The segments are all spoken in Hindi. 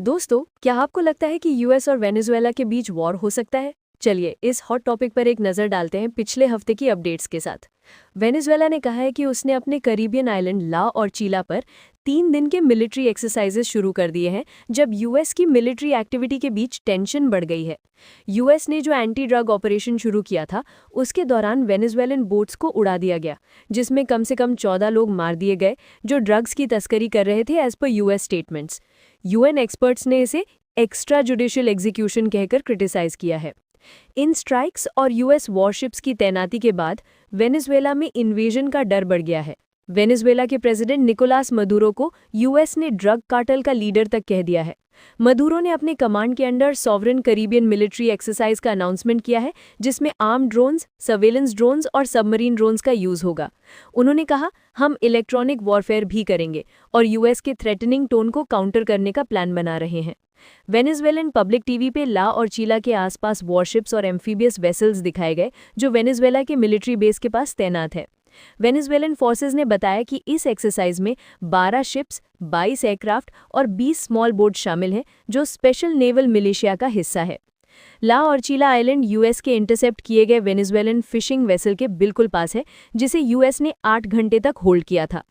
दोस्तों, क्या आपको लगता है कि यूएस और वेनेजुएला के बीच वॉर हो सकता है? चलिए इस हॉट टॉपिक पर एक नज़र डालते हैं पिछले हफ्ते की अपडेट्स के साथ। वेनेजुएला ने कहा है कि उसने अपने कैरिबियन आइलैंड ला और चीला पर 3 दिन के मिलिट्री एक्सरसाइजेस शुरू कर दिए हैं, जब यूएस की मिलिट्री एक्टिविटी के बीच टेंशन बढ़ गई है। यूएस ने जो एंटी ड्रग ऑपरेशन शुरू किया था, उसके दौरान वेनेजुएलन बोट्स को उड़ा दिया गया, जिसमें कम से कम 14 लोग मार दिए गए जो ड्रग्स की तस्करी कर रहे थे, as per US statements. UN experts ने इसे एक्स्ट्रा जुडिशियल एग्जीक्यूशन कहकर क्रिटिसाइज किया है। इन स्ट्राइक्स और यूएस वॉरशिप्स की तैनाती के बाद वेनेजुएला में इन्वेजन का डर बढ़ गया है। वेनेजुएला के प्रेसिडेंट निकोलास मदुरो को यूएस ने ड्रग कार्टेल का लीडर तक कह दिया है। मदुरो ने अपने कमांड के under sovereign Caribbean military exercise का अनाउंसमेंट किया है, जिसमें आर्म ड्रोन्स, सर्वेलेंस ड्रोन्स और सबमरीन ड्रोन्स का यूज होगा। उन्होंने कहा, हम इलेक्ट्रॉनिक वॉरफेयर भी करेंगे और यूएस के थ्रेटनिंग टोन को काउंटर करने का प्लान बना रहे हैं। वेनेजुएलन पब्लिक टीवी पे ला और चीला के आसपास वॉरशिप्स और एम्फीबियस वेसल्स दिखाए गए, जो वेनेजुएला के मिलिट्री बेस के पास तैनात है। वेनेजुएलन फोर्सेस ने बताया कि इस एक्सरसाइज में 12 शिप्स, 22 एयरक्राफ्ट और 20 स्मॉल बोट शामिल हैं, जो स्पेशल नेवल मिलिशिया का हिस्सा है। ला और चीला आइलैंड यूएस के इंटरसेप्ट किए गए वेनेजुएलन फिशिंग वेसल के बिल्कुल पास है, जिसे यूएस ने 8 घंटे तक होल्ड किया था।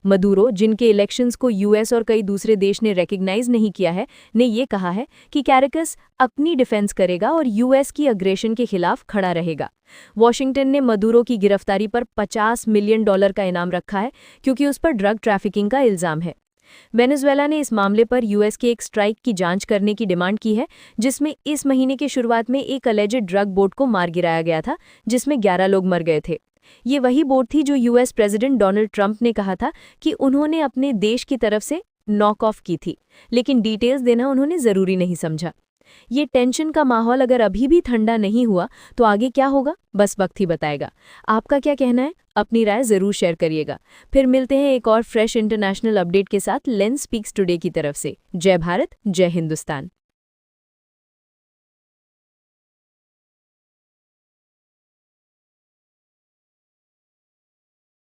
मदुरो, जिनके इलेक्शंस को यूएस और कई दूसरे देश ने रिकॉग्नाइज नहीं किया है, ने ये कहा है कि कैरेकस अपनी डिफेंस करेगा और यूएस की अग्रेशन के खिलाफ खड़ा रहेगा। वॉशिंगटन ने मदुरो की गिरफ्तारी पर $50 मिलियन का इनाम रखा है, क्योंकि उस पर ड्रग ट्रैफिकिंग का इल्जाम है। वेनेजुएला ने इस मामले पर यूएस के एक स्ट्राइक की जांच करने की डिमांड की है, जिसमें इस महीने की शुरुआत में एक अलेजेड ड्रग बोट को मार गिराया गया था, जिसमें 11 लोग मर गए थे। ये वही बोट थी जो यूएस प्रेसिडेंट डोनाल्ड ट्रंप ने कहा था कि उन्होंने अपने देश की तरफ से नॉक ऑफ की थी, लेकिन डिटेल्स देना उन्होंने ज़रूरी नहीं समझा। ये टेंशन का माहौल अगर अभी भी ठंडा नहीं हुआ तो आगे क्या होगा, बस वक्त ही बताएगा। आपका क्या कहना है? अपनी राय ज़रूर शेयर करिएगा। फिर मिलते हैं एक और फ्रेश इंटरनेशनल अपडेट के साथ लेंस स्पीक्स टुडे की तरफ से। जय भारत, जय हिंदुस्तान।